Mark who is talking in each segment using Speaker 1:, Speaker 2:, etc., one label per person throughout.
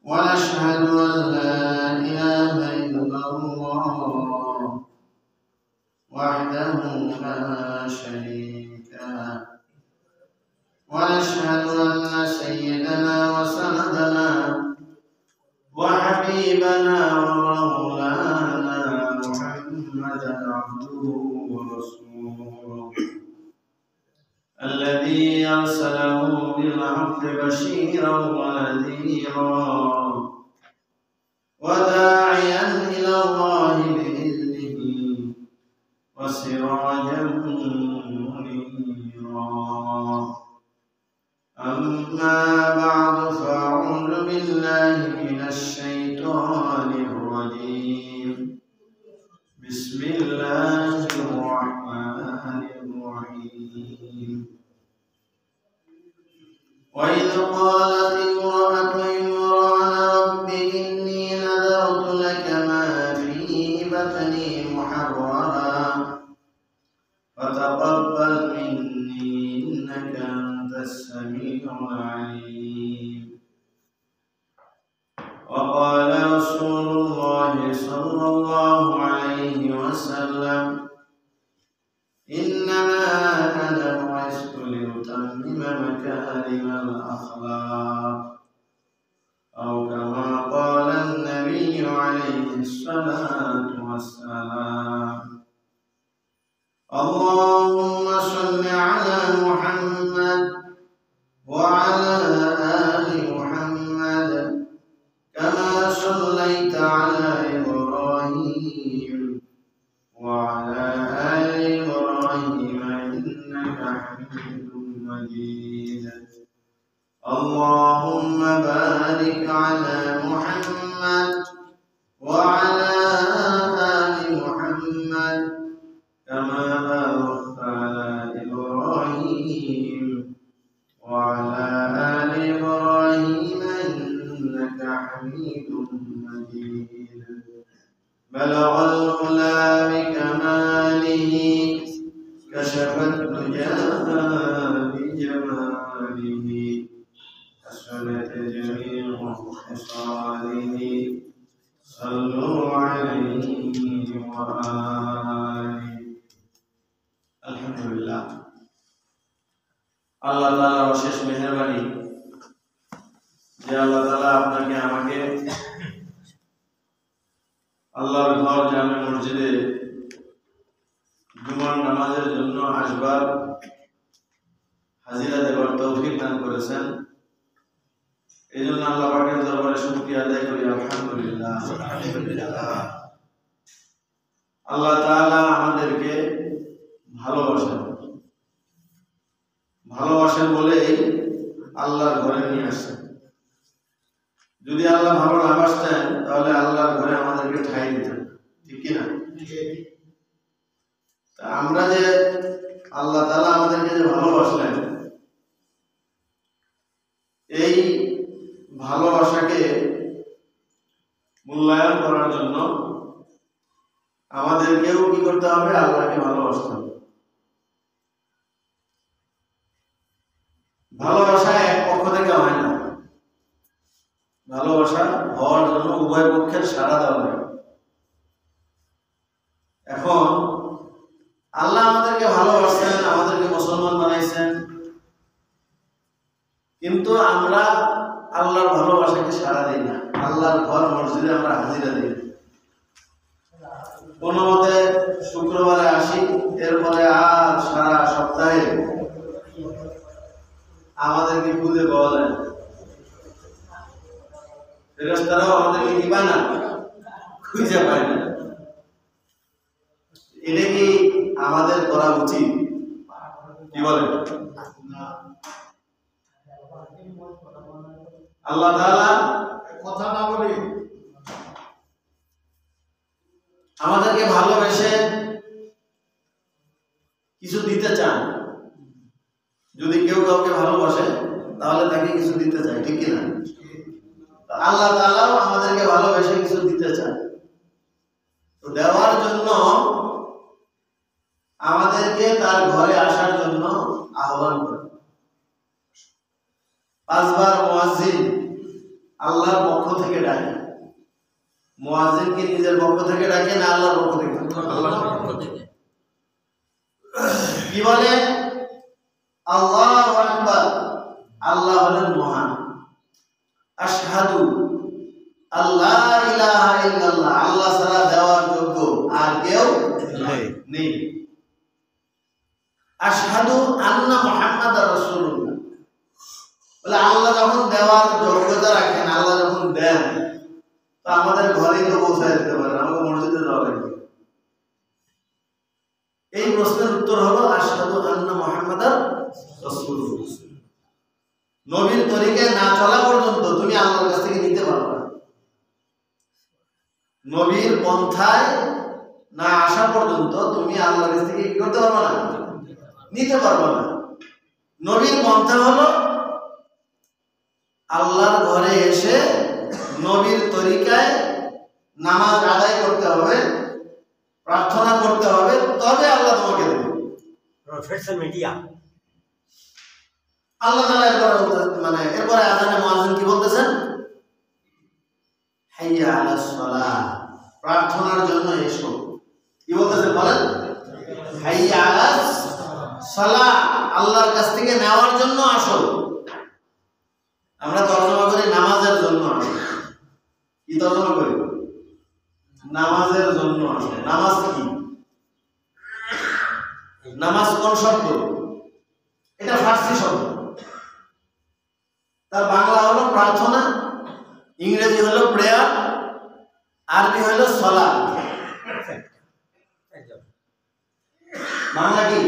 Speaker 1: ونشهد أن لا إله إلا الله وحده لا شريك له، ونشهد أن سيدنا وسندنا وحبيبنا ومولانا محمدا عبده ورسوله الذي أرسله بالحق بشيرا ونذيرا وداعيا إلى الله بإذنه وسراجا منيرا. أما بعد فأعوذ بالله من الشيطان الرجيم. بسم الله الرحمن الرحيم. وإذ قالت امرأة عمران رب إني نذرت لك ما في بطني محررا فتقبل مني إنك أنت السميع العليم. وقال رسول الله صلى الله عليه وسلم إنما أنا بعثت لأتمم مكارم الأخلاق أو كما قال النبي عليه الصلاة والسلام. اللهم صل على محمد وعلى آل محمد كما صليت على إبراهيم وعلى آل إبراهيم إنك حميد مجيد. اللهم بارك على محمد وعلى آل محمد كما باركت على إبراهيم وعلى آل إبراهيم إنك حميد مجيد. بلغ العلا بكماله كشف الدجى بجماله حسنت جميع خصاله صلوا عليه وآله. আলহামদুলিল্লাহ, আল্লাহ তাআলার অশেষ মেহেরবানি যে আল্লাহ তাআলা আপনাকে আমাকে আল্লাহর ঘর জামে মসজিদে জুমার নামাজের জন্য আসবার হাজিরা দেবার তৌফিক দান করেছেন। এই জন্য আল্লাহ পাকের দরবারে শুকরিয়া আদায় করি। আলহামদুলিল্লাহ। আল্লাহ তাআলা আমাদেরকে ভালোবাসেন, ভালোবাসেন বলেই আল্লাহর ঘরে নিয়ে আসেন। যদি আল্লাহ ভালো না বাসতেন তাহলে আল্লাহর ঘরে আমাদেরকে ঠাঁই দিতেন, ঠিক কিনা? আমরা যে আল্লাহ তাআলা আমাদেরকে যে ভালোবাসলেন, এই ভালোবাসাকে মূল্যায়ন করার জন্য আমাদেরকেও কি করতে হবে? আল্লাহকে ভালোবাসতে হবে। ভালোবাসা এক পক্ষ থেকে হয় না, ভালোবাসা হওয়ার জন্য উভয় পক্ষের সাড়া দেওয়া লাগে। এখন আল্লাহ আমাদেরকে ভালোবাসছেন, আমাদেরকে মুসলমান বানাইছেন, কিন্তু আমরা আল্লাহর ভালোবাসাকে সাড়া দিই না। আল্লাহর ঘর মসজিদে আমরা হাজিরা দিই। কোনো মতে শুক্রবারে আসি, এরপরে আর সারা সপ্তাহে আমাদেরকে খুঁজে পাওয়া যায়। ফেরেশতারাও আমাদেরকে নিবা না, খুঁজে পায় না। এটা কি আমাদের করা উচিত? কি বলে? আল্লাহ তাআলা কথা না বলি আমাদেরকে ভালোবেসে কিছু দিতে চান। যদি কেউ কাউকে ভালোবাসে তাহলে তাকে কিছু দিতে চায়, ঠিক কিনা? আল্লাহ তাআলাও আমাদেরকে ভালোবেসে কিছু দিতে চান। তো দেওয়ার জন্য আমাদেরকে তার ঘরে আসার জন্য আহ্বান করে। 5 বার মুয়াজ্জিন আল্লাহর পক্ষ থেকে ডাকে। মুয়াজ্জিন কি নিজের পক্ষ থেকে ডাকে না আল্লাহর পক্ষ থেকে?
Speaker 2: আল্লাহর পক্ষ থেকে।
Speaker 1: কি বলে? আল্লাহু আকবার, আল্লাহ হলেন মহান। আশহাদু আল্লা ইলাহা ইল্লাল্লাহ, আল্লাহ ছাড়া দেওয়ার যোগ্য আর কেউ নেই। আশহাদু আন্না মুহাম্মাদার রাসূলুল্লাহ, বলে আল্লাহ যখন দেওয়ার যোগ্যতা রাখেন, আল্লাহ যখন দেন, তো আমাদের ঘরেই তো পৌঁছায় দিতে পারেন, আমাকে মসজিদে যাওয়া লাগবে। এই প্রশ্নের উত্তর হলো আশহাদু আন্না মুহাম্মাদার রাসূলুল্লাহ। নবীর তরিকায় না চলা পর্যন্ত তুমি আল্লাহর কাছ থেকে নিতে পারবে না। নবীর পন্থায় না আসা পর্যন্ত তুমি আল্লাহর কাছ থেকে কি করতে পারবে না? নিতে পারবে না। নবীর পন্থা হলো আল্লাহর ঘরে এসে নবীর তরিকায় নামাজ আদায় করতে হবে, প্রার্থনা করতে হবে, তবে আল্লাহ তোমাকে দেবে।
Speaker 3: সোশ্যাল মিডিয়া
Speaker 1: আল্লাহ তাআলা এরপরে আযানে মুয়াজ্জিন কি বলতেছেন? হাইয়া আলাস সালাহ, প্রার্থনার জন্য এসো। কি বলতেছেন বলেন? হাইয়া আলাস সালাহ, আল্লাহর কাছ থেকে নেওয়ার জন্য আসো। আমরা তর্জমা করি নামাজের জন্য আসো। কি তর্জমা করি? নামাজের জন্য আসো। নামাজ কি? নামাজ কোন শব্দ? এটা ফার্সি শব্দ, তার বাংলা হলো প্রার্থনা, ইংরেজি হলো প্রেয়ার, আরবি হলো সালাত। বাংলা কি?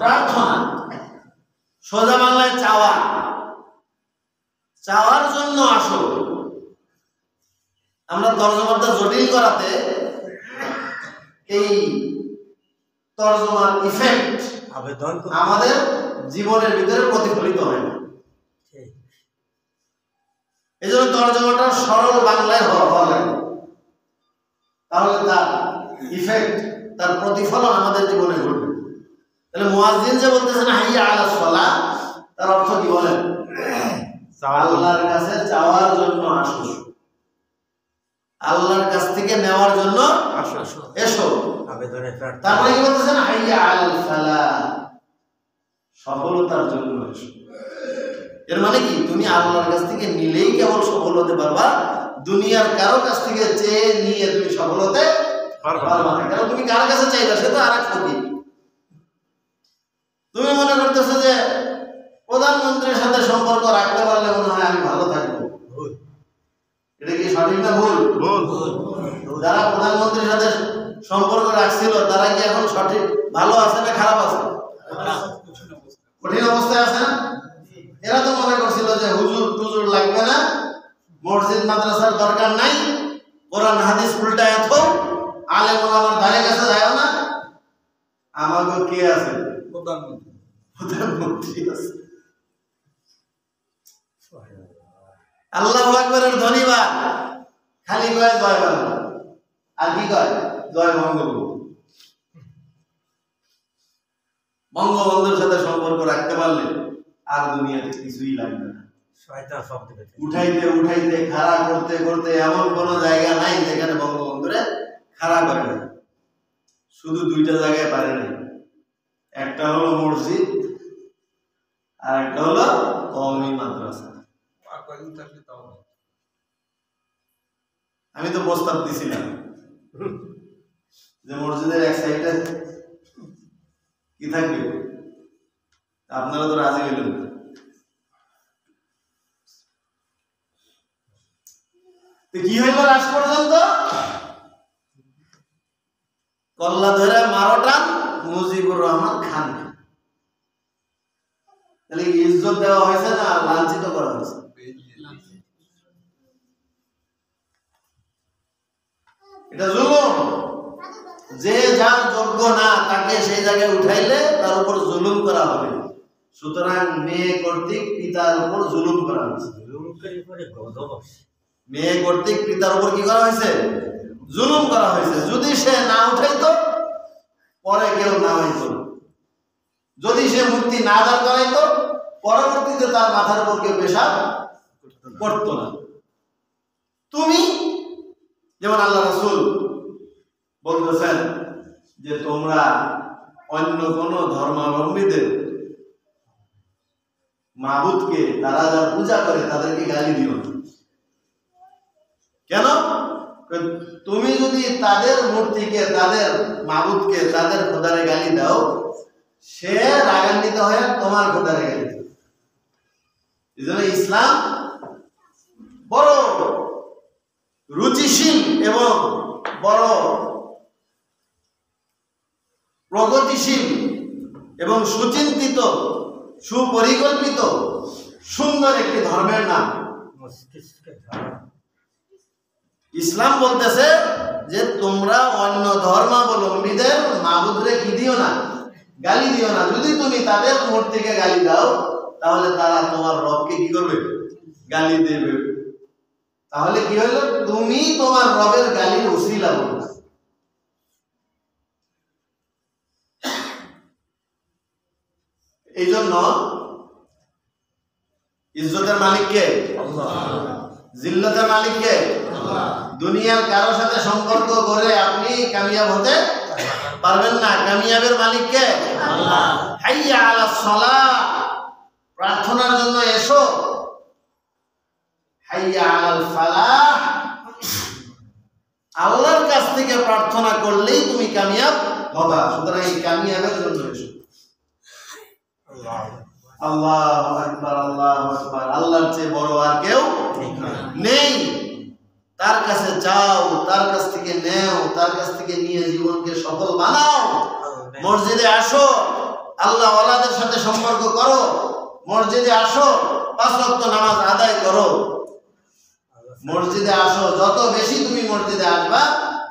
Speaker 1: প্রার্থনা। সোজা বাংলায় চাওয়া, চাওয়ার জন্য আসো। আমরা তর্জমাটা জটিল করাতে এই তর্জমার ইফেক্ট আমাদের জীবনের ভিতরে প্রতিফলিত হয় না। এই জন্য তর্জমাটা সরল বাংলায় হওয়া লাগে, তাহলে তার ইফেক্ট, তার প্রতিফলন আমাদের জীবনে ঘটবে। তাহলে মুয়াজ্জিন যে বলতেছেন হাইয়া আলাস সালাহ, তার অর্থ কি বলেন? আল্লাহর কাছে চাওয়ার জন্য আসো, আল্লাহর কাছ থেকে নেওয়ার জন্য এসো। তারপরে কি বলতেছেন? হাইয়া আলাল ফালাহ, সফলতার জন্য এসো। এর মানে কি? তুমি আল্লাহর কাছ থেকে নিলেই কেবল সফল হতে পারবা, দুনিয়ার কারো কাছ থেকে চেয়ে নিয়ে তুমি সফল হতে পারবা না। কারণ তুমি কার কাছে চাইবা, সে তো আর এক ফকির। তুমি মনে করতেছো যে প্রধানমন্ত্রীর সাথে সম্পর্ক রাখতে পারলে মনে হয় আমি ভালো থাকবো। এটা কি সঠিক না ভুল? যারা প্রধানমন্ত্রীর সাথে সম্পর্ক রাখছিল তারা কি এখন সঠিক ভালো আছে না খারাপ আছে? কঠিন অবস্থায় আছে না? এরা তো মনে করছিল যে হুজুর টুজুর লাগবে না, মসজিদ মাদ্রাসার দরকার নাই, কোরআন হাদিস উল্টায় তো আলেম ওলামার ধারে কাছে যায় না, আমাকে কে আছে? প্রধানমন্ত্রী আছে। আল্লাহু আকবারের ধ্বনিবাদ খালি কয় জয় বাংলা, আর কি কয়? জয় বঙ্গবন্ধু। বঙ্গবন্ধুর সাথে সম্পর্ক রাখতে পারলে আর দুনিয়াতে কিছুই লাগবে না। উঠাইতে উঠাইতে খাড়া করতে করতে এমন কোন জায়গা নাই যেখানে বঙ্গবন্ধুরে খাড়া করে না। শুধু দুইটা জায়গায় পারে না, একটা হলো মসজিদ আর একটা হলো কওমি মাদ্রাসা। আমি তো প্রস্তাব দিছিলাম যে মসজিদের এক সাইডে কি থাকবে, আপনারা তো রাজি হইলেন না। কি হইল লাস্ট পর্যন্ত? কল্লা ধরে মারোটান মুজিবুর রহমান খান। তাহলে ইজ্জত দেওয়া হয়েছে না লাঞ্ছিত করা হয়েছে? এটা জুলুম। যে যার যোগ্য না তাকে সেই জায়গায় উঠাইলে তার উপর জুলুম করা হবে। সুতরাং মেয়ে কর্তৃক পিতার উপর জুলুম করা হয়েছে। মেয়ে কর্তৃক পিতার উপর কি করা হয়েছে? জুলুম করা হয়েছে। যদি সে না উঠাইতো পরে কেউ না হইতো, যদি সে মূর্তি না দাঁড় করাইতো পরবর্তীতে তার মাথার উপর কেউ পেশাব করতো না। তুমি যেমন আল্লাহ রাসূল বলতেছেন যে তোমরা অন্য কোন ধর্মাবলম্বীদের মাবুদকে, তারা যা পূজা করে তাদেরকে গালি দিও না। কেন? তুমি যদি তাদের মূর্তিকে, তাদের মাবুদকে, তাদের খোদারে গালি দাও, সে রাগান্বিত হয়ে তোমার খোদারে গালি দেবে। এই জন্য ইসলাম বড় রুচিশীল এবং বড় প্রগতিশীল এবং সুচিন্তিত, সুপরিকল্পিত, সুন্দর একটি ধর্মের নাম। ইসলাম বলতেছে যে তোমরা অন্য ধর্মাবলম্বীদের মাবুদরে কি দিও না, গালি দিও না। যদি তুমি তাদের মূর্তিকে গালি দাও, তাহলে তারা তোমার রবকে কি করবে? গালি দেবে। তাহলে কি হলো? তুমি তোমার রবের গালির ওসিলা বলবে। এই জন্য ইজ্জতের মালিক কে? আল্লাহ। জিল্লতের মালিক কে? আল্লাহ। দুনিয়ার কারো সাথে সম্পর্ক করে আপনি কামিয়াব হতে পারবেন না। কামিয়াবের মালিক কে? আল্লাহ। হাইয়া আলাস সালাহ, প্রার্থনার জন্য এসো। হাইয়া আলাল ফালাহ, আল্লাহর কাছ থেকে প্রার্থনা করলেই তুমি কামিয়াব হবা। সুতরাং এই কামিয়াবের জন্য এসো। আল্লাহু আকবার, আল্লাহু আকবার। আল্লাহর চেয়ে বড় আর কেউ নেই। তার কাছে যাও, তার কাছ থেকে নেও, তার কাছ থেকে নিয়ে জীবনকে সফল বানাও। মসজিদে আসো, আল্লাহ ওয়ালাদের সাথে সম্পর্ক করো। মসজিদে আসো, 5 ওয়াক্ত নামাজ আদায় করো। মসজিদে আসো, যত বেশি তুমি মসজিদে আসবা,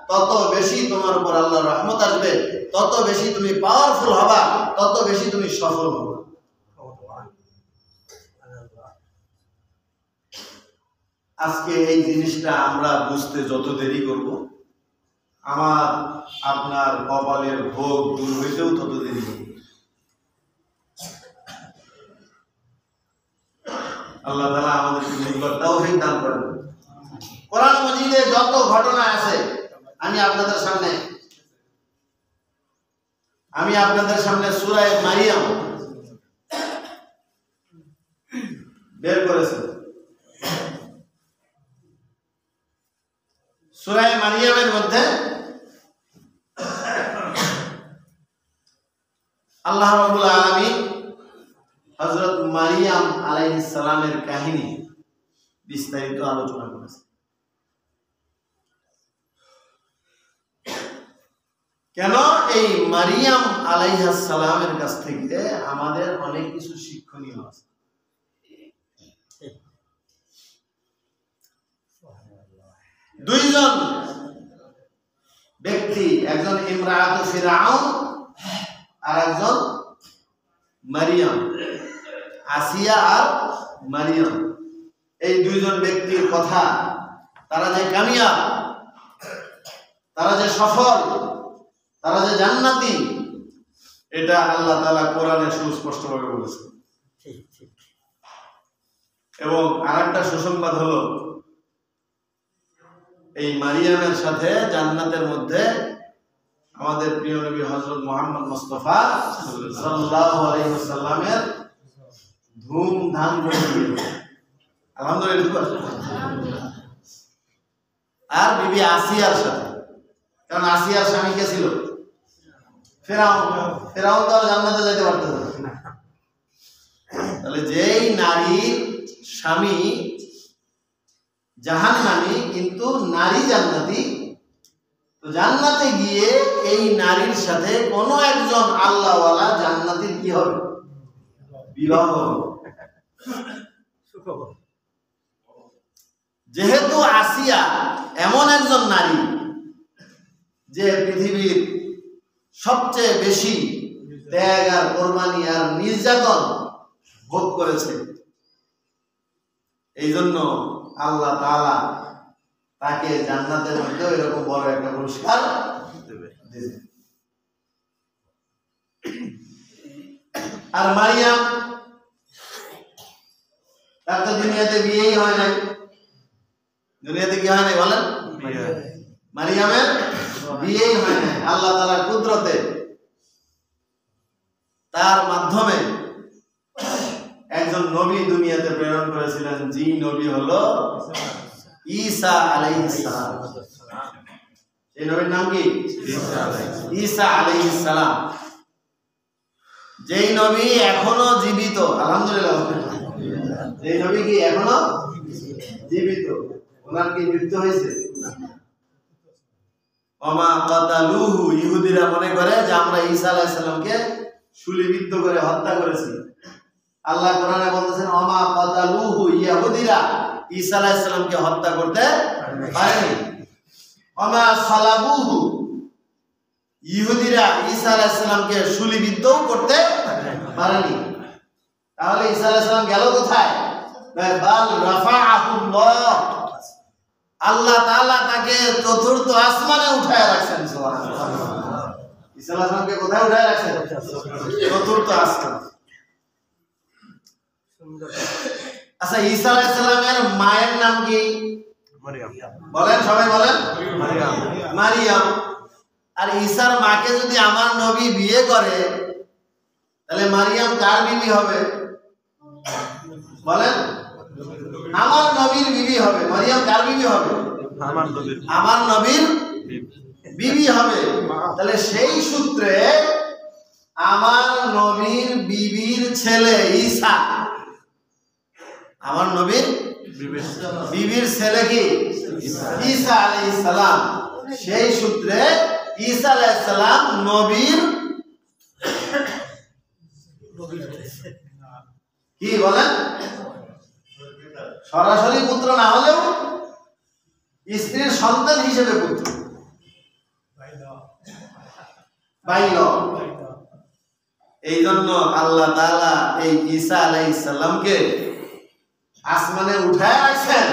Speaker 1: তত বেশি তোমার উপর আল্লাহর রহমত আসবে, তত বেশি তুমি পাওয়ারফুল হবা, তত বেশি তুমি সফল হবা। আজকে এই জিনিসটা আমরা বুঝতে যত দেরি করব, আমার আপনার কপালের ভোগ দূর হইতেও তত দেরি করব। আল্লাহ তাআলা আমাদেরকে নিকট তাওহীদ দান করেন। কোরআন মাজিদে যত ঘটনা আছে আমি আপনাদের সামনে সূরা মারিয়াম বের করেছি। সূরা মারিয়ামের মধ্যে আল্লাহ রাব্বুল আলামিন হযরত মারিয়াম আলাইহিস সালামের কাহিনী বিস্তারিত আলোচনা করেছেন। কেন? এই মারিয়াম আলাইহিস সালামের কাছ থেকে আমাদের অনেক কিছু শিক্ষণীয় আছে। দুইজন ব্যক্তি, একজন ইমরাআতু ফিরআউন আর একজন মারিয়াম, আসিয়া আর মারিয়াম। এই দুইজন ব্যক্তির কথা, তারা যে কামিয়াব, তারা যে সফল, তারা যে জান্নাতি, এটা আল্লাহ তাআলা কোরআনে সুস্পষ্টভাবে বলেছেন। এবং আরেকটা সুসংবাদ হলো, এই মারিয়ামের সাথে জান্নাতের মধ্যে আমাদের প্রিয় নবী হযরত মুহাম্মদ মুস্তাফা সাল্লাল্লাহু আলাইহি ওয়াসাল্লামের ধুমধাম করে বিয়ে। আলহামদুলিল্লাহ। আর বিবি আসিয়ার সাথে, কারণ আসিয়ার স্বামী কে ছিল? ফিরআউন। ফিরআউন তো আর জান্নাতে যেতে পারত না। তাহলে যেই নারীর স্বামী জাহান্নামী কিন্তু নারী জান্নাতি, তো জান্নাতে গিয়ে এই নারীর সাথে কোনো একজন আল্লাহওয়ালা জান্নাতীর কি হবে? বিবাহ হবে। যেহেতু আসিয়া এমন একজন নারী যে পৃথিবীর সবচেয়ে বেশি ত্যাগ আর কোরবানি আর নির্যাতন ভোগ করেছে, এই জন্য আল্লাহ তাআলা তাকে জান্নাতের মধ্যে এরকম বড় একটা পুরস্কার দেবে। আর মারিয়াম তার তো দুনিয়াতে বিয়েই হয় নাই। দুনিয়াতে কি হয় নাই বলেন? মারিয়ামের বিয়েই হয় নাই। আল্লাহ তাআলার কুদরতে তার মাধ্যমে একজন নবী দুনিয়াতে প্রেরণ করেছিলেন, যিনি নবী হলো ঈসা আলাইহিস সালাম। এই নবীর নাম কি? ঈসা আলাইহিস সালাম। যেই নবী এখনো জীবিত, আলহামদুলিল্লাহ। যেই নবী কি এখনো জীবিত, ওনার কি মৃত্যু হয়েছে? ওমা কাতালুহু, ইহুদিরা মনে করে যে আমরা ঈসা আলাইহিস সালামকে শূলিবিদ্ধ করে হত্যা করেছি। আল্লাহ কোরআনে বলতেছেন ওমা কাতালুহু, ইহুদিরা ঈসা আলাইহিস সালামকে হত্যা করতে পারেনি। ওমা সালাবুহু, ইহুদিরা ঈসা আলাইহিস সালামকে শূলিবিদ্ধও করতে পারেনি। তাহলে ঈসা আলাইহিস সালাম গেল কোথায়? বাল রাফাআহুল্লাহ, আল্লাহ তাআলা তাকে চতুর্থ আসমানে উঠায় রাখছেন। সুবহানাল্লাহ। ঈসা আলাইহিস সালামকে কোথায় উঠায় রাখছেন? চতুর্থ আসমান। আচ্ছা, ঈসা আলাইহিস সালামের মায়ের নাম কি? মারিয়াম। বলেন, সবাই বলেন। মারিয়াম। মারিয়াম। আর ঈসার মাকে যদি আমার নবী বিয়ে করে, তাহলে মারিয়াম কার বিবি হবে? বলেন। আমার নবীর বিবি হবে। মারিয়াম কার বিবি হবে? আমার নবীর বিবি হবে। তাহলে সেই সূত্রে আমার নবীর বিবির ছেলে ঈসা, আমার নবীর বিবির ছেলে কি? ঈসা আলাইহিস সালাম। সেই সূত্রে ঈসা আলাইহিস সালাম নবীর কি বলেন, সরাসরি পুত্র না হলেও স্ত্রীর সন্তান হিসেবে পুত্র। বাইল। এই জন্য আল্লাহ তাআলা এই ঈসা আলাইহিস সালামকে আসমানে উঠায় রাখছেন,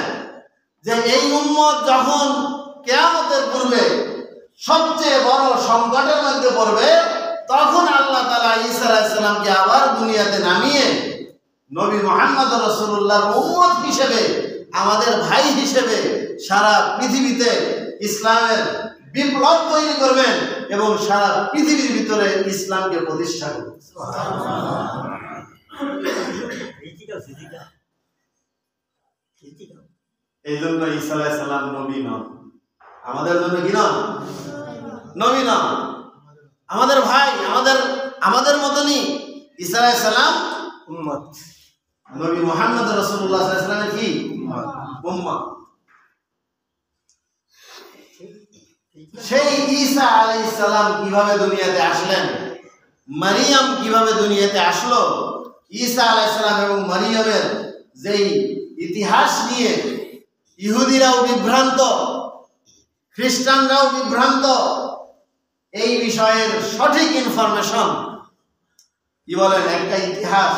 Speaker 1: যে এই উম্মত যখন কিয়ামতের পূর্বে সবচেয়ে বড় সংকটের মধ্যে পড়বে, তখন আল্লাহ তাআলা ঈসা আলাইহিস সালামকে আবার দুনিয়াতে নামিয়ে নবী মুহাম্মদ রাসূলুল্লাহর উম্মত হিসেবে, আমাদের ভাই হিসেবে সারা পৃথিবীতে ইসলামের বিপ্লব তৈরি করবেন এবং সারা পৃথিবীর ভিতরে ইসলামকে প্রতিষ্ঠা করবেন। এই জন্য ঈসা আলাইহিস সালাম নবী নন, আমাদের জন্য কি নন? নবী নন, আমাদের ভাই, আমাদের মতনই ঈসা আলাইহিস সালাম উম্মত। নবী মুহাম্মদ রাসূলুল্লাহ সাল্লাল্লাহু আলাইহি ওয়াসাল্লামের কি? উম্মত। সেই ঈসা আলাইহিস সালাম কিভাবে দুনিয়াতে আসলেন, মারিয়াম কিভাবে দুনিয়াতে আসলো, ঈসা আলাইহিস সালাম এবং মারিয়ামের যেই ইতিহাস নিয়ে ইহুদিরাও বিভ্রান্ত, খ্রিস্টানরাও বিভ্রান্ত, এই বিষয়ের সঠিক ইনফরমেশন কি বলেন, একটা ইতিহাস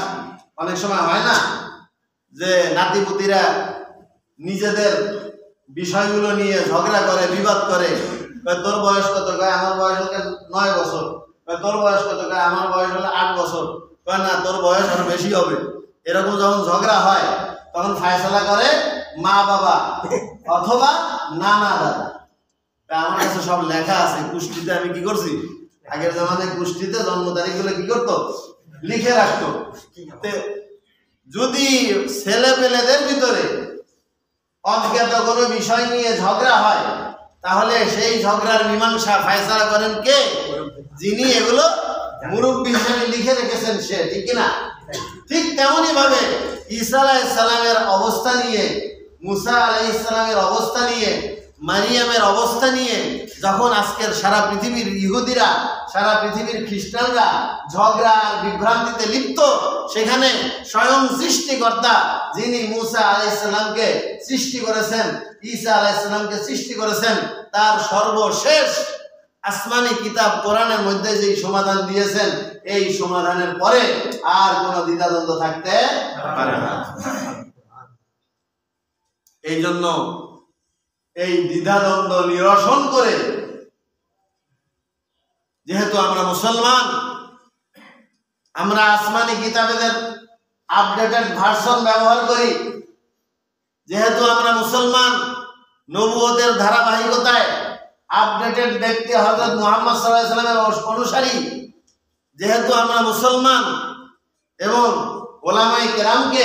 Speaker 1: অনেক সময় হয় না যে নাতিপুতিরা নিজেদের বিষয়গুলো নিয়ে ঝগড়া করে, বিবাদ করে। তোর বয়স কত? কয় আমার বয়স হলো 9 বছর। তোর বয়স কত? কয় আমার বয়স হলো 8 বছর। কয় না, তোর বয়স আরো বেশি হবে। এরকম যখন ঝগড়া হয় তখন ফায়সালা করে মা বাবা অথবা নানা দাদা। আমার কাছে সব লেখা আছে, কুষ্টিতে আমি কি করছি, আগের জামানায় কুষ্টিতে জন্ম তারিখ গুলো কি করতো, লিখে রাখতো। যদি ছেলে পেলেদের ভিতরে অজ্ঞাত কোনো বিষয় নিয়ে ঝগড়া হয়, তাহলে সেই ঝগড়ার মীমাংসা ফায়সালা করেন কে? যিনি এগুলো মুরব্বী হিসেবে লিখে রেখেছেন সে, ঠিক কিনা? ঠিক তেমনই ভাবে ঈসা আলাইহিস সালামের অবস্থা নিয়ে, মুসা আলাইহিস সালামের অবস্থা নিয়ে, মারিয়ামের অবস্থা নিয়ে যখন আজকের সারা পৃথিবীর ইহুদিরা, সারা পৃথিবীর খ্রিস্টানরা ঝগড়া আর বিভ্রান্তিতে লিপ্ত, সেখানে স্বয়ং সৃষ্টিকর্তা যিনি মুসা আলাইহিস সালামকে সৃষ্টি করেছেন, ঈসা আলাইহিস সালামকে সৃষ্টি করেছেন, তার সর্বশেষ আসমানি কিতাব কোরআনের মধ্যে যেই সমাধান দিয়েছেন, এই সমাধানের পরে আর কোনো দ্বিধাদ্বন্দ্ব থাকতে পারে না। এই জন্য এই দ্বিধাদ্বন্দ্ব নিরসন করে, যেহেতু আমরা মুসলমান, আমরা আসমানি কিতাবের আপডেটেড ভার্সন ব্যবহার করি। যেহেতু আমরা মুসলমান, নবুয়তের ধারাবাহিকতায় আপডেটেড ব্যক্তি হযরত মুহাম্মদ সাল্লাল্লাহু আলাইহি ওয়াসাল্লামের অনুসারী, যেহেতু আমরা মুসলমান এবং ওলামায়ে কেরামকে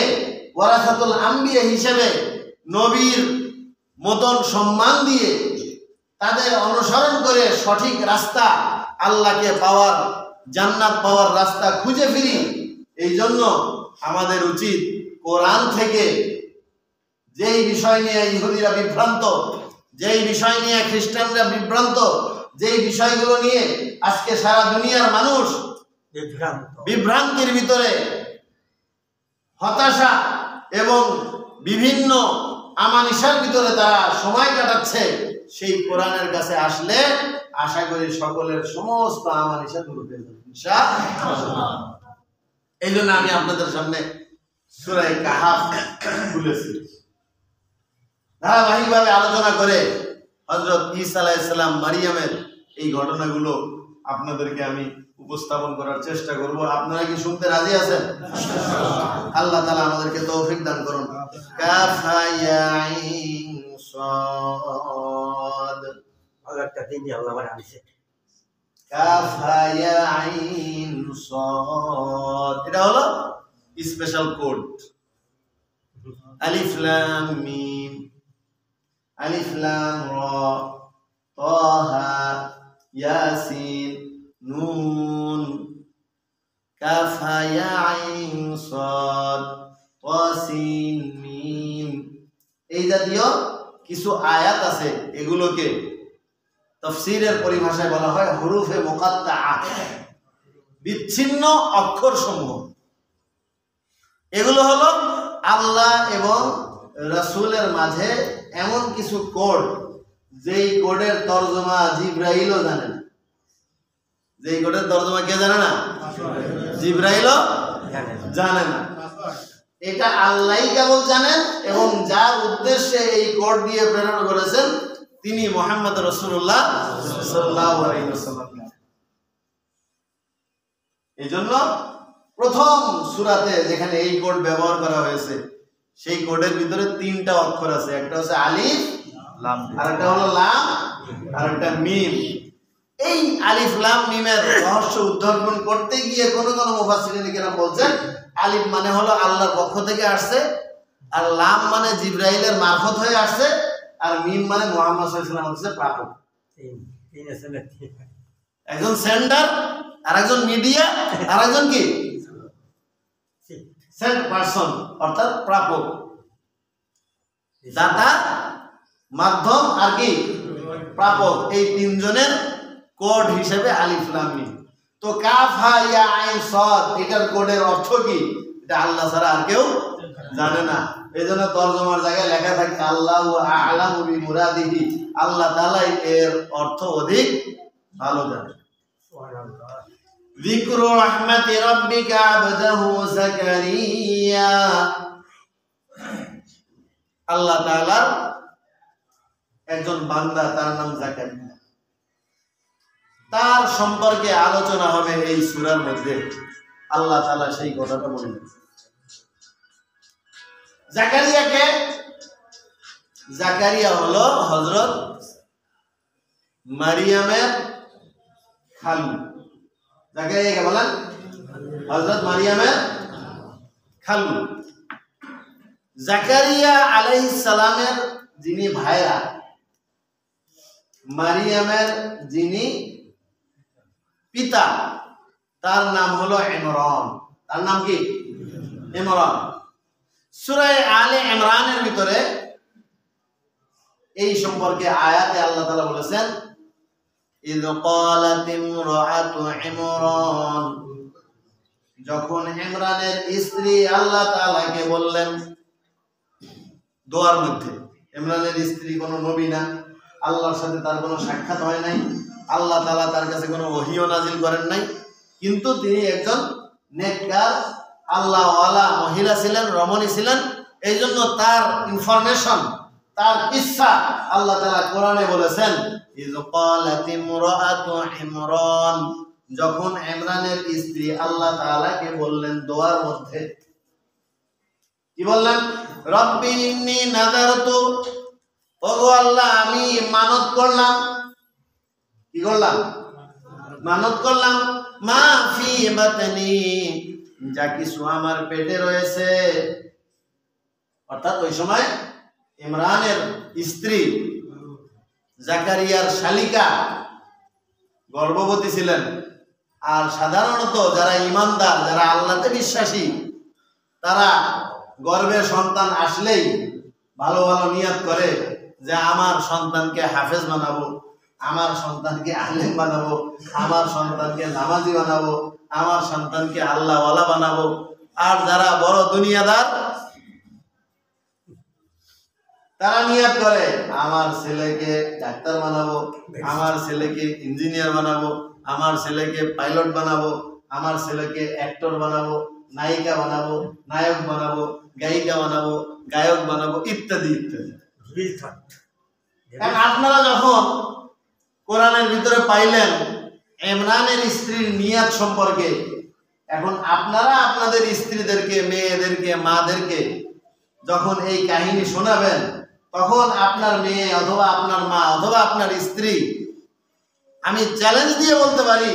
Speaker 1: ওয়ারাসাতুল আম্বিয়া হিসেবে নবীর মতন সম্মান দিয়ে তাদের অনুসরণ করে সঠিক রাস্তা, আল্লাহকে পাওয়ার, জান্নাত পাওয়ার রাস্তা খুঁজে ফিরি। এই জন্য আমাদের উচিত কোরআন থেকে যেই বিষয় নিয়ে ইহুদিরা বিভ্রান্ত, যেই বিষয় নিয়ে খ্রিস্টানরা বিভ্রান্ত, যেই বিষয়গুলো নিয়ে আজকে সারা দুনিয়ার মানুষ বিভ্রান্তির ভিতরে, হতাশা এবং বিভিন্ন আমানিশার ভিতরে তারা সময় কাটাচ্ছে, সেই কোরআনের কাছে আসলে আশা করি সকলের সমস্ত আমানিশা দূর হয়ে যাবে ইনশাআল্লাহ। এই জন্য আমি আপনাদের সামনে সূরা কাহাফ খুলেছি। ধারাবাহিকভাবে আলোচনা করে হযরত ঈসা আলাইহিস সালাম, মারিয়ামের এই ঘটনাগুলো আপনাদেরকে আমি উপস্থাপন করার চেষ্টা করব। আপনারা কি শুনতে রাজি আছেন? আল্লাহ তাআলা আমাদেরকে তৌফিক দান করুন। কাফ ইয়া আইন সাদ,
Speaker 3: আল্লাহটা দিন আল্লাহ আমার আনছে।
Speaker 1: কাফ ইয়া আইন সাদ, এটা হলো স্পেশাল কোড। আলিফ লাম মিম, আলিফ লাম রা, তাহা, ইয়াসিন, নুন, কাফ ইয়া আইন সাদ, তাসিন মিম। এই জাতীয় কিছু আয়াত আছে, এগুলোকে তাফসীরের পরিভাষায় বলা হয় হুরুফে মুকাত্তাআ, বিচ্ছিন্ন অক্ষর সমূহ। এগুলো হলো আল্লাহ এবং রাসূলের মাঝে এমন কিছু কোড, যেই কোডের তরজমা জিবরাইলও জানে না। যেই কোডের তরজমা কে জানে না? জিবরাইলও জানে না। এটা আল্লাহই কেবল জানেন, এবং যার উদ্দেশ্যে এই কোড দিয়ে প্রেরণ করেছেন তিনি মুহাম্মদ রাসূলুল্লাহ সাল্লাল্লাহু আলাইহি ওয়াসাল্লাম। এইজন্য প্রথম সূরাতে যেখানে এই কোড ব্যবহার করা হয়েছে, সেই কোডের ভিতরে তিনটা অক্ষর আছে। একটা হচ্ছে আলিফ লাম, আরেকটা হলো লাম, আরেকটা মিম। এই আলিফ লাম মিমের রহস্য উদ্ঘাটন করতে গিয়ে কোন কোন মুফাসসিরিন কেরাম বলছেন আলিফ মানে হলো আল্লাহর পক্ষ থেকে আসছে, আর লাম মানে জিবরাইলের মারফত হয়ে আসছে, আর মিম মানে মুহাম্মদ সাল্লাল্লাহু আলাইহি ওয়াসাল্লাম হচ্ছে প্রাপক। একজন সেন্ডার, আর একজন মিডিয়া, আর একজন কি সেন্ট পারসন, অর্থাৎ প্রাপক, দাতা, মাধ্যম আর কি প্রাপক। এই তিনজনের কোড হিসেবে আলিফ লাম মিম। তো কাফ হা ইয়া আইন সাদ, এটার কোডের অর্থ কি? এটা আল্লাহ ছাড়া আর কেউ জানে না। এইজন্য তরজমার জায়গায় লেখা থাকে আল্লাহু আ'লামু বিমুরাদিহি, আল্লাহ তাআলাই এর অর্থ অধিক ভালো জানেন। সুবহানাল্লাহ। যিকরু রাহমাতি রাব্বিকা আবদাহু যাকারিয়া, আল্লাহ তাআলার একজন বান্দা, তার নাম যাকারিয়া, তার সম্পর্কে আলোচনা হবে এই সূরার মধ্যে। আল্লাহ তাআলা সেই কথাটা বলেন। যাকারিয়াকে, যাকারিয়া হলো হযরত মারিয়ামের খালু। যাকারিয়াকে বলেন হযরত মারিয়ামের খালু। যাকারিয়া আলাইহিস সালামের যিনি ভাইরা, মারিয়ামের যিনি পিতা, তার নাম হলো ইমরান। তার নাম কি? ইমরান। সূরা আলে ইমরানের ভিতরে এই সম্পর্কে আয়াতে আল্লাহ তাআলা বলেছেন ইয ক্বালাত ইমরাতু ইমরান, যখন ইমরানের স্ত্রী আল্লাহ তাআলাকে বললেন, দোয়ার মধ্যে। ইমরানের স্ত্রী কোনো নবী না, আল্লাহর সাথে তার কোনো সাক্ষাৎ হয় নাই, আল্লাহ তাআলা তার কাছে কোনো ওহীও নাজিল করেন নাই, কিন্তু তিনি একজন নেককার আল্লাহওয়ালা মহিলা ছিলেন, রমণী ছিলেন। এই জন্য তার ইনফরমেশন, তার কিসসা আল্লাহ তাআলা কোরআনে বলেছেন ইয ক্বালাত ইমরাতু ইমরান, যখন ইমরানের স্ত্রী আল্লাহ তাআলাকে বললেন দোয়ার মধ্যে, কি বললেন? রব্বি ইন্নী নাযারতু, ওগো আল্লাহ আমি মানত করলাম। কি করলাম? মানত করলাম। মা ফি বাতনি, যা কিছু আমার পেটে রয়েছে। অর্থাৎ ওই সময় ইমরানের স্ত্রী জাকারিয়ার শালিকা গর্ভবতী ছিলেন। আর সাধারণত যারা ইমানদার, যারা আল্লাহতে বিশ্বাসী, তারা গর্ভে সন্তান আসলেই ভালো ভালো নিয়ত করে যে আমার সন্তানকে হাফেজ বানাবো, আমার সন্তানকে আলেম বানাবো, আমার সন্তানকে নামাজি বানাবো, আমার সন্তানকে আল্লাহওয়ালা বানাবো। আর যারা বড় দুনিয়াদার, তারা নিয়ত করে আমার ছেলেকে ডাক্তার বানাবো, আমার ছেলেকে ইঞ্জিনিয়ার বানাবো, আমার ছেলেকে পাইলট বানাবো, আমার ছেলেকে অ্যাক্টর বানাবো, নায়িকা বানাবো, নায়ক বানাবো, গায়িকা বানাবো, গায়ক বানাবো, ইত্যাদি ইত্যাদি। আপনারা যখন কোরআনের ভিতরে পাইলেন ইমরানের স্ত্রীর নিয়াত সম্পর্কে, এখন আপনারা আপনাদের স্ত্রীদেরকে, মেয়েদেরকে, মাদেরকে যখন এই কাহিনী শোনাবেন, তখন আপনার মেয়ে অথবা আপনার মা অথবা আপনার স্ত্রী, আমি চ্যালেঞ্জ দিয়ে বলতে পারি,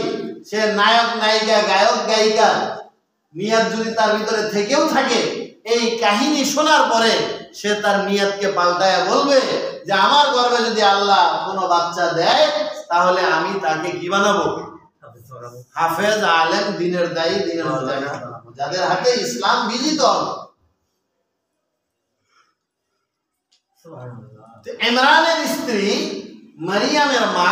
Speaker 1: সে নায়ক নায়িকা, গায়ক গায়িকা নিয়াত যদি তার ভিতরে থেকেও থাকে, এই কাহিনী শোনার পরে সে তার নিয়াতকে পাল্টায়া বলবে যে আমার গর্ভে যদি আল্লাহ কোনো বাচ্চা দেয়, তাহলে আমি তাকে কি বানাবো? হাফেজ, আলেম, দ্বীনের দায়ী, দ্বীনের মুজাহিদ বানাবো, যাদের হাতে ইসলাম বিজিত হবে। ইমরানের স্ত্রী মারিয়ামের মা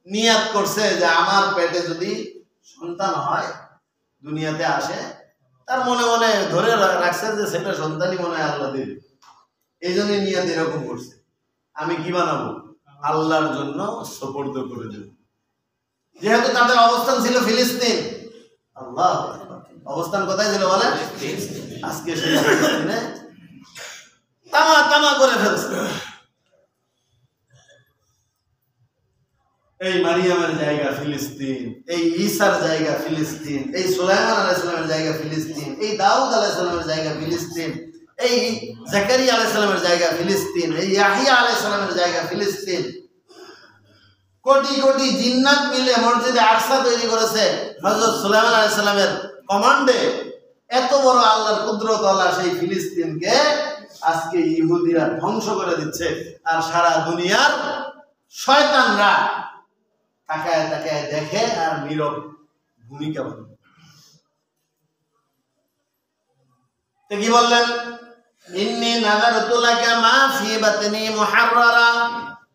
Speaker 1: নিয়াত করছে যে আমার পেটে যদি সন্তান হয়, দুনিয়াতে আসে, তার মনে মনে ধরে রাখছে যে সেটা সন্তানই মনে হয় আল্লাহ দেবে। এই জন্য নিয়াত এরকম করছে, আমি কি বানাবো? আল্লাহর জন্য সুপর্দ করে দেব। যেহেতু তাদের অবস্থান ছিল ফিলিস্তিন, আল্লাহ অবস্থান কোথায় ছিল বলে? আজকে সেই ফিলিস্তিনে তামা তামা করে ফেলছে। এই মারিয়ামের জায়গা ফিলিস্তিন, এই ঈসার জায়গা ফিলিস্তিন, এই সুলাইমান আলাইহিস সালামের জায়গা ফিলিস্তিন, এই দাউদ আলাইহিস সালামের জায়গা ফিলিস্তিন, এই জাকারিয়া আলাইহিস সালামের জায়গা ফিলিস্তিন, এই ইয়াহিয়া আলাইহিস সালামের জায়গা ফিলিস্তিন। কোটি কোটি জিন্নাত মিলে মসজিদে আকসা তৈরি করেছে হযরত সুলাইমান আলাইহিস সালামের কমান্ডে। এত বড় আল্লাহর কুদরত ওয়ালা সেই ফিলিস্তিনকে আজকে ইহুদিরা ধ্বংস করে দিচ্ছে। আর সারা দুনিয়ার শয়তানরা তাকায় তাকায় দেখে আর নীরব ভূমিকা পালন। তো কি বললেন? ইন্নী নাযারতু লাকা মা ফি বাতনি মুহাররারা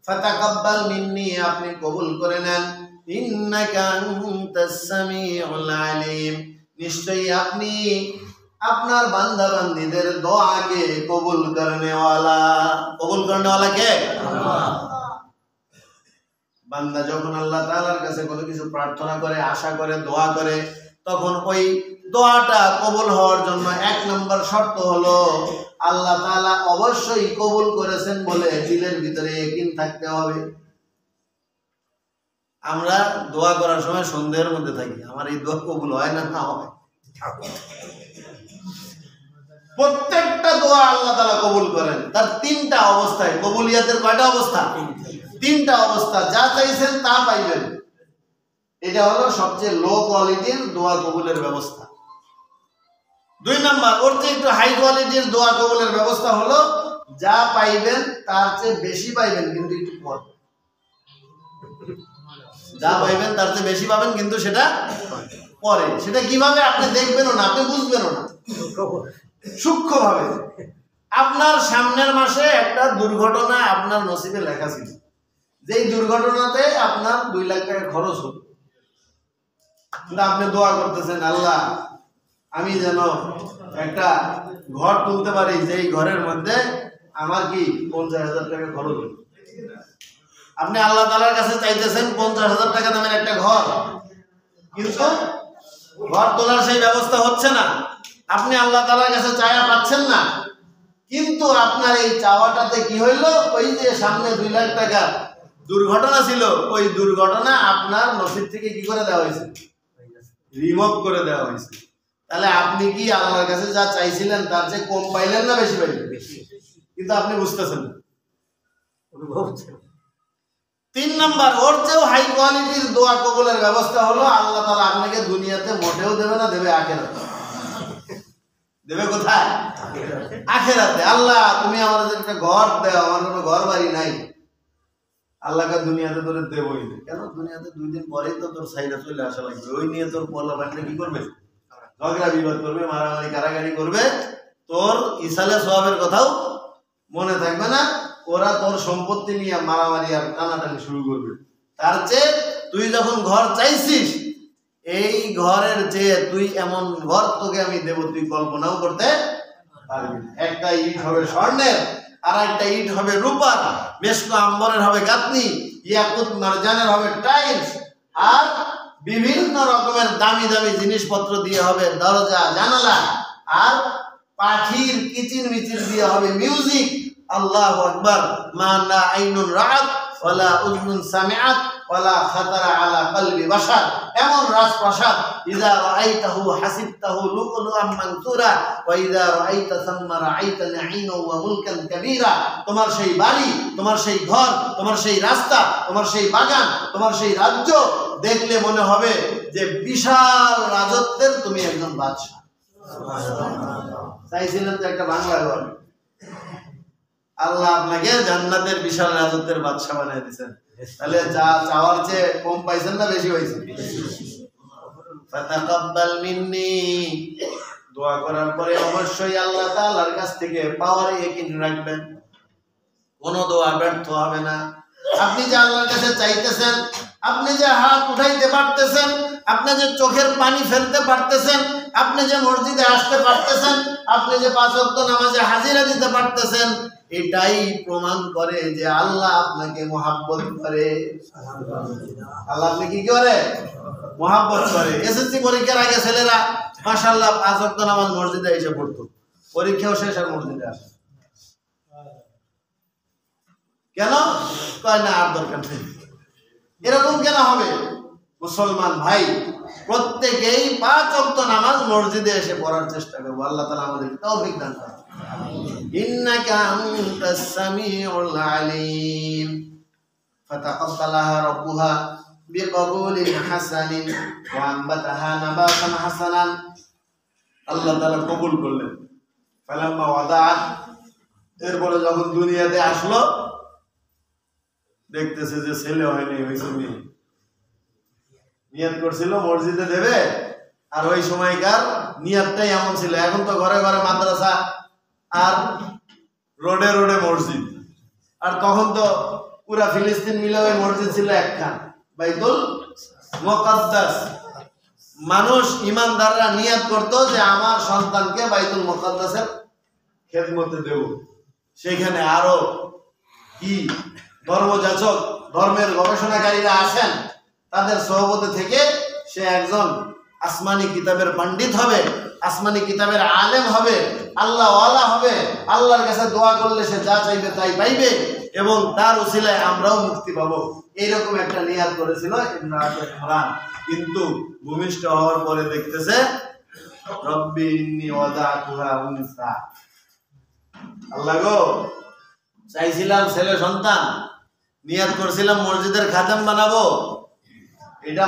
Speaker 1: ফাতাকাব্বাল মিন্নি, আপনি কবুল করে নেন। ইন্নাকা আনতাস সামিউল আলিম, নিশ্চয়ই আপনি আপনার বান্দা বান্দীদের দোয়াকে কবুল করনেওয়ালা। কবুল করনেওয়ালা কে? আল্লাহ। বান্দা যখন আল্লাহ তাআলার কাছে কোনো কিছু প্রার্থনা করে, আশা করে, দোয়া করে, তখন ওই দোয়াটা কবুল হওয়ার জন্য এক নম্বর শর্ত হলো আল্লাহ তাআলা অবশ্যই কবুল করেছেন বলে দিলের ভিতরে ইয়াকিন থাকতে হবে। আমরা দোয়া করার সময় সন্দেহের মধ্যে থাকি, আমার এই দোয়া কবুল হয় না না হয়। প্রত্যেকটা দোয়া আল্লাহ তাআলা কবুল করেন। তার তিনটা অবস্থায়, কবুলিয়াতের কয়টা অবস্থা? তিনটা অবস্থা। যা চাইছেন তা পাইবেন। এটা হলো সবচেয়ে লো কোয়ালিটির দোয়া কবুলের ব্যবস্থা। দুই নাম্বার, ওর চেয়ে একটু হাই কোয়ালিটির দোয়া কবুলের ব্যবস্থা হলো যা পাইবেন তার চেয়ে বেশি পাইবেন, কিন্তু একটু পরে। যা পাইবেন তার চেয়ে বেশি পাবেন, কিন্তু সেটা পরে। সেটা কিভাবে আপনি দেখবেনও না, আপনি বুঝবেনও না, সূক্ষ্মভাবে। আপনার সামনের মাসে একটা দুর্ঘটনা আপনার নসিবে লেখা ছিল, যেই দুর্ঘটনাতে আপনার 2 লাখ টাকা খরচ হলো, কিন্তু আপনি দোয়া করতেছেন আল্লাহ আমি যেন একটা ঘর তুলতে পারি, যেই ঘরের মধ্যে আমার কি 50,000 টাকা খরচ হলো। আপনি আল্লাহ তাআলার কাছে চাইতেছেন 50,000 টাকা দামের একটা ঘর, কিন্তু ঘর তোলার সেই ব্যবস্থা হচ্ছে না। আপনি আল্লাহ তাআলার কাছে চায়া পাচ্ছেন না, কিন্তু আপনার এই চাওয়াটাতে কি হইলো? ওই যে সামনে 2 লাখ টাকা দুর্ঘটনা ছিল, ওই দুর্ঘটনা আপনার নসিব থেকে কি করে দেওয়া হয়েছে? রিমুভ করে দেওয়া হয়েছে। তাহলে আপনি কি আল্লাহর কাছে যা চাইছিলেন তার চেয়ে কম পাইলেন না বেশি পাইলেন? কিন্তু আপনি বুঝতেছেন না।
Speaker 3: অনুভব হচ্ছে না।
Speaker 1: 3 নাম্বার, ওর চেয়েও হাই কোয়ালিটির দোয়া কবুলের ব্যবস্থা হলো আল্লাহ তাআলা আপনাকে দুনিয়াতে মোটেও দেবে না, দেবে আখিরাতে। দেবে কোথায়? আখিরাতে। আল্লাহ তুমি আমাদের একটা ঘর দাও, আমার কোনো ঘর বাড়ি নাই। আল্লাহকে দুনিয়াতে তোরে দেবই না। কেন? দুনিয়াতে 2 দিন পরেই তো তোর সাইডে চলে আসা লাগবে। ওই নিয়ে তোর পোলা বান্ডা কি করবে? ঝগড়া বিবাদ করবে, মারামারি কারাগারি করবে। তোর ইসালে সওয়াবের কথাও মনে থাকবে না। ওরা তোর সম্পত্তি নিয়ে মারামারি আর টানাটানি শুরু করবে। তার চেয়ে তুই যখন ঘর চাইছিস, এই ঘরের চেয়ে তুই এমন ঘর তোকে আমি দেব তুই কল্পনাও করতে পারবি না। একটা ইট হবে স্বর্ণের, আর একটা ইট হবে রূপার, মেশক আম্বরের হবে গাঁথনি, ইয়াকুত মারজানের হবে টাইলস, আর বিভিন্ন রকমের দামি দামি জিনিসপত্র দিয়ে হবে দরজা জানালা, আর পাখির কিচির মিচির দিয়ে হবে মিউজিক। আল্লাহু আকবার। মা লা আইনুন রাআত ওয়ালা উযনুন সামিআত ওয়ালা খাতারা আলা কলবি বাশার। এমন রাজপ্রাসাদ, ইযা রাআইতাহু হাসিবতাহু লুকলুআম মানসুরা ওয়া ইযা রাআইতা সাম্মা রাআইতা নাঈমা ওয়া মুলকান কাবীরা। তোমার সেই বাড়ি, তোমার সেই ঘর, তোমার সেই রাস্তা, তোমার সেই বাগান, তোমার সেই রাজ্য দেখলে মনে হবে যে বিশাল রাজত্বের তুমি একজন বাদশা। চাইছিলেন তো একটা বাংলা ঘর, আল্লাহ আপনাকে জান্নাতের বিশাল রাজত্বের বাদশা বানিয়ে দিয়েছেন। তাহলে যা চাওয়ার চেয়ে কম পাইছেন না বেশি পাইছেন? ফাতাকাব্বাল মিন্নি। দোয়া করার পরে অবশ্যই আল্লাহ তাআলার কাছ থেকে পাওয়ার ইয়াকিন রাখবেন। কোন দোয়া ব্যর্থ হবে না। আপনি যে আল্লাহর কাছে চাইতেছেন, আপনি যে হাত উঠাইতে পারতেছেন, আপনি যে চোখের পানি ফেলতে পারতেছেন, আপনি যে মসজিদে আসতে পারতেছেন, আপনি যে 5 ওয়াক্ত নামাজে হাজিরা দিতে পারতেছেন, এটাই প্রমাণ করে যে আল্লাহ আপনাকে মহব্বত করে। আল্লাহ আপনি কি করে? মহব্বত করে। এসএসসি পরীক্ষার আগে ছেলেরা মাশাআল্লাহ 5 ওয়াক্ত নামাজ মসজিদে এসে পড়তো, পরীক্ষাও শেষ আর মসজিদে আসে। কেন? কয় না আর দরকার নেই। এরকম কেন হবে? মুসলমান ভাই, প্রত্যেকেই 5 ওয়াক্ত নামাজ মসজিদে এসে পড়ার চেষ্টা করব। আল্লাহ তাআলা আমাদের তৌফিক দান করুন। ইন্নাকা আনতাস সামিউল আলিম। ফাতাকাব্বালাহা রাব্বুহা বিকবুলিন হাসানিন ওয়া আনবাতাহা নাবাতান হাসানান। আল্লাহ তাআলা কবুল করলেন। ফালাম্মা ওয়াদাআত, এরপরে যখন দুনিয়াতে আসলো দেখতেছে যে ছেলে হয়নি, হয়েছে মেয়ে। নিয়ত করছিল মসজিদে দেবে, আর ওই সময়কার নিয়তটাই এমন ছিল। এখন তো ঘরে ঘরে মাদ্রাসা আর রোডে রোডে মসজিদ, আর তখন তো পুরা ফিলিস্তিন মিলে ওই মসজিদ ছিল একখান, বাইতুল মুকাদ্দাস। মানুষ ইমানদাররা নিয়ত করত যে আমার সন্তানকে বাইতুল মুকাদ্দাসের খেদমতে দেব। সেখানে আরো কি ধর্মযাচক, ধর্মের গবেষণাকারীরা আসেন, তাদের সহবতে থেকে সে একজন আসমানি কিতাবের পণ্ডিত হবে, আসমানি কিতাবের আলেম হবে, আল্লাহ ওয়ালা হবে। আল্লাহর কাছে দোয়া করলে সে যা চাইবে তাই পাইবে, এবং তার উসিলায় আমরাও মুক্তি পাবো। এইরকম একটা নিয়াত করেছিল ইমরান। কিন্তু ভূমিষ্ঠ হওয়ার পরে দেখতেছে রব্বি ইন্নী ওয়াদাতুহা উনসা। আল্লাহ গো, চাইছিলাম ছেলে সন্তান, নিয়াত করছিলাম মসজিদের খাদেম বানাবো, এটা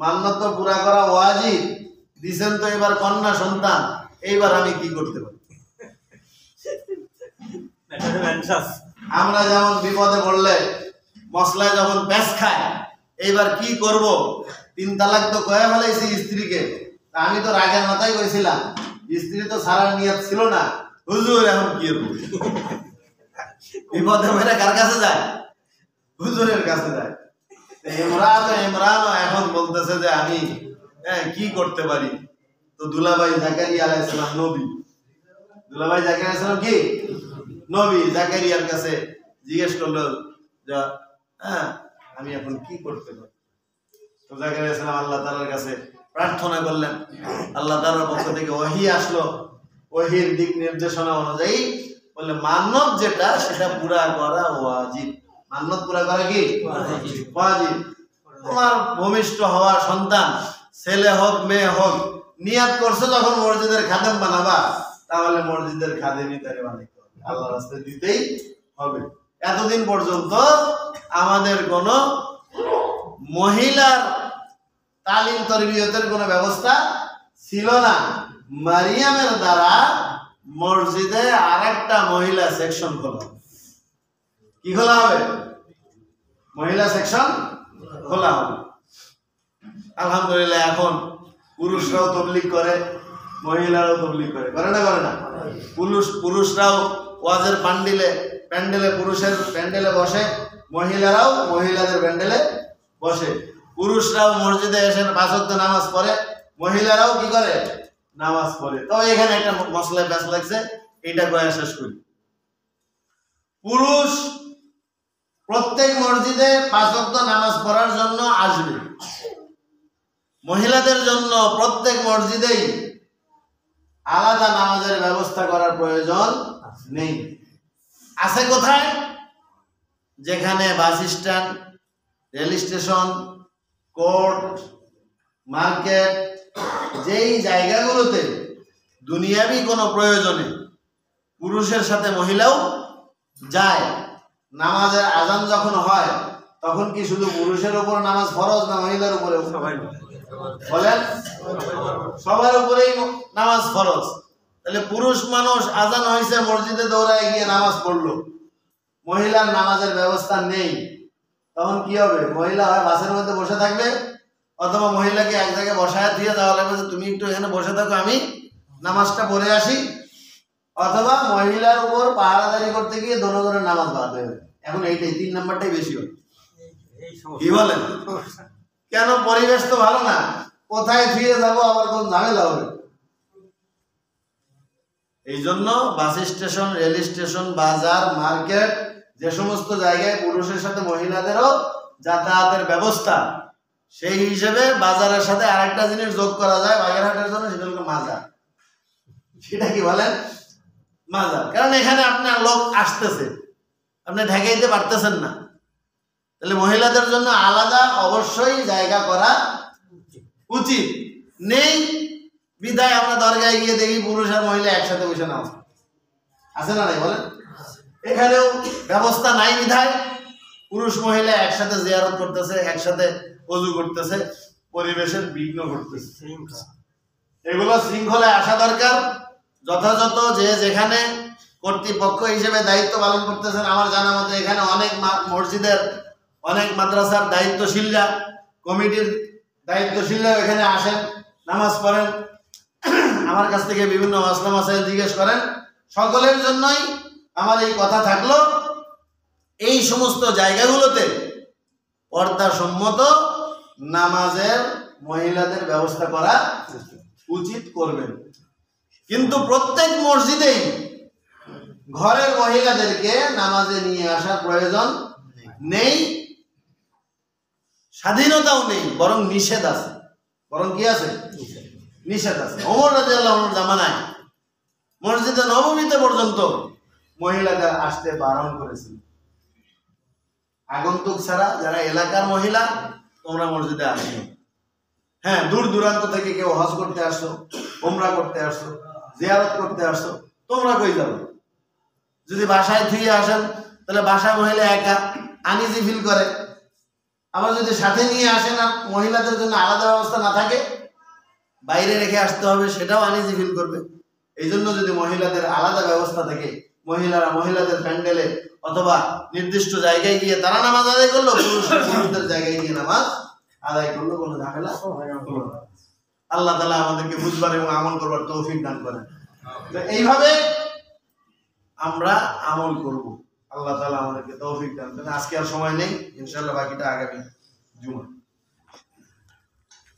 Speaker 1: মান্যত তো পুরা করা ওয়াজিব। দিছেন তো এবার কন্যা সন্তান, এইবার আমি কি করতে পারি? আমরা যেমন বিপদে পড়লে মশলায় যখন প্যাঁচ খায়, এইবার কি করব? 3 তালাক তো কয়ে ফেলাইছি স্ত্রীকে। আমি তো রাগের মাথায় কইছিলাম, স্ত্রী তো ছাড়ার নিয়ত ছিল না। হুজুর এখন কি করব? বিপদে পড়ে কার কাছে যায়? হুজুরের কাছে যায়। ইমরানও এখন বলতেছে যে আমি কি করতে পারি? তো দুলাভাই জাকারিয়া আলাইহিস সালাম নবী, দুলাভাই জাকারিয়া আলাইহিস সালাম কি নবী, জাকারিয়ার কাছে জিজ্ঞেস করলো যে আমি এখন কি করতে পারি? তো জাকারিয়া আলাইহিস সালাম আল্লাহ তাআলার কাছে প্রার্থনা করলেন। আল্লাহ তাআলার পক্ষ থেকে ওহী আসলো। ওহীর দিক নির্দেশনা অনুযায়ী বলে মান্যত যেটা সেটা পুরা করা ওয়াজিব। মান্যত পুরা করা কি ওয়াজিব। তোমার ভূমিষ্ঠ হওয়া সন্তান, ছেলে হোক মেয়ে হোক, নিয়াত করছো যখন মসজিদের খাদেম বানাবা, তাহলে মসজিদের খাদেমই তারে বানাইতে হবে, আল্লাহর রাস্তায় দিতেই হবে। এতদিন পর্যন্ত আমাদের কোনো মহিলার তালিম তরবিয়তের কোনো ব্যবস্থা ছিল না। মারিয়ামের দ্বারা মসজিদে আরেকটা মহিলা সেকশন খোলা, কি খোলা হবে? মহিলা সেকশন খোলা হবে। আলহামদুলিল্লাহ এখন পুরুষরাও তবলিগ করে, মহিলারাও তবলিগ করে, করে না? করে না? পুরুষরাও ওয়াজের প্যান্ডেলে পুরুষের প্যান্ডেলে বসে, মহিলারাও মহিলাদের প্যান্ডেলে বসে। পুরুষরাও মসজিদে এসে 5 ওয়াক্ত নামাজ পড়ে, মহিলারাও কি করে? নামাজ পড়ে। তবে এখানে একটা মশলায় ব্যাস লাগছে, এটা কয়ে শেষ করি। পুরুষ প্রত্যেক মসজিদে 5 ওয়াক্ত নামাজ পড়ার জন্য আসবে, মহিলাদের জন্য প্রত্যেক মসজিদেই আলাদা নামাজের ব্যবস্থা করার প্রয়োজন নেই। আছে কোথায়? যেখানে bus stand, rail station, court, market, যেই জায়গাগুলোতে দুনিয়াবি কোনো প্রয়োজনে পুরুষের সাথে মহিলাও যায়, নামাজের আজান যখন হয় তখন কি শুধু পুরুষের উপর নামাজ ফরজ না মহিলার উপরে? বলেন, সবার উপরেই নামাজ ফরজ। তাহলে পুরুষ মানুষ আজান হয়েছে, মসজিদে দৌড়ায় গিয়ে নামাজ পড়লো, মহিলার নামাজের ব্যবস্থা নেই, তখন কি হবে? মহিলা হয় বাসের মধ্যে বসে থাকবে, অথবা মহিলাকে এক জায়গায় বসায় দিয়ে যাওয়া লাগবে যে তুমি একটু এখানে বসে থাকো, আমি নামাজটা পড়ে আসি, অথবা মহিলার উপর পাহারাদারি করতে গিয়ে দোনো নামাজ বাদ হয়ে যাবে। এখন এইটাই 3 নাম্বারটাই বেশি হবে। কি বলেন? কেন? পরিবেশ তো ভালো না, কোথায় ফিরে যাবো, আবার কোন ঝামেলা হবে। এই জন্য বাস স্টেশন, রেল স্টেশন, বাজার, মার্কেট, যে সমস্ত জায়গায় পুরুষের সাথে মহিলাদেরও যাতায়াতের ব্যবস্থা, সেই হিসেবে বাজারের সাথে আরেকটা জিনিস যোগ করা যায় বাগেরহাটের জন্য, সেটা হলো মাজার। সেটা কি বলেন? মাজার। কারণ এখানে আপনার লোক আসতেছে, আপনি ঠেকাইতে পারতেছেন না, তাহলে মহিলাদের জন্য আলাদা অবশ্যই জায়গা করা উচিত। নেই বিধায় আমরা দরগায় গিয়ে দেখি পুরুষ আর মহিলা একসাথে বসে নামাজ আছে না নাই? বলেন, এখানেও ব্যবস্থা নাই বিধায় পুরুষ মহিলা একসাথে জিয়ারত করতেছে, একসাথে ওযু করতেছে, পরিবেশের বিঘ্ন ঘটতেছে। এগুলো শৃঙ্খলায় আসা দরকার। যথাযথ যে যেখানে কর্তৃপক্ষ হিসেবে দায়িত্ব পালন করতেছেন, আমার জানা মতে এখানে অনেক মসজিদের, অনেক মাদ্রাসার দায়িত্বশীলরা, কমিটির দায়িত্বশীলরা এখানে আসেন, নামাজ পড়েন, আমার কাছ থেকে বিভিন্ন মাসলা মাসাইল জিজ্ঞেস করেন। সকলের জন্যই আমার এই কথা থাকলো, এই সমস্ত জায়গাগুলোতে পর্দাসম্মত নামাজের মহিলাদের ব্যবস্থা করা উচিত করবেন। কিন্তু প্রত্যেক মসজিদেই ঘরের মহিলাদেরকে নামাজে নিয়ে আসার প্রয়োজন নেই, স্বাধীনতাও নেই, বরং নিষেধ আছে। বরং কি আছে? নিষেধ আছে। ওমর রাদিয়াল্লাহু আনহুর জামানায় মসজিদে নববীতে পর্যন্ত মহিলাদের আসতে বারণ করেছিল। আগন্তুক ছাড়া যারা এলাকার মহিলা, তোমরা মসজিদে আসো। হ্যাঁ, দূর দূরান্ত থেকে কেউ হজ করতে আসো, উমরা করতে আসো, জিয়ারত করতে আসো, তোমরা কই যাবে? যদি বাসায় থুয়ে আসেন তাহলে বাসায় মহিলা একা আনইজি ফিল করে। আবার যদি সাথে নিয়ে আসেন আর মহিলাদের জন্য আলাদা ব্যবস্থা না থাকে, বাইরে রেখে আসতে হবে, সেটাও আনইজি ফিল করবে। এই জন্য যদি মহিলাদের আলাদা ব্যবস্থা থাকে, মহিলারা মহিলাদের প্যান্ডেলে অথবা নির্দিষ্ট জায়গায় গিয়ে তারা নামাজ আদায় করলো, পুরুষদের জায়গায় গিয়ে নামাজ আদায় করলো, কোনো ঝামেলা হলো না। আল্লাহ তাআলা আমাদেরকে বুঝবার এবং আমল করবার তৌফিক দান করেন। তো এইভাবে আমরা আমল করব, আল্লাহ তাআলা আমাদেরকে তৌফিক দান করেন। আজকে আর সময় নেই, ইনশাআল্লাহ বাকিটা আগামী জুমা।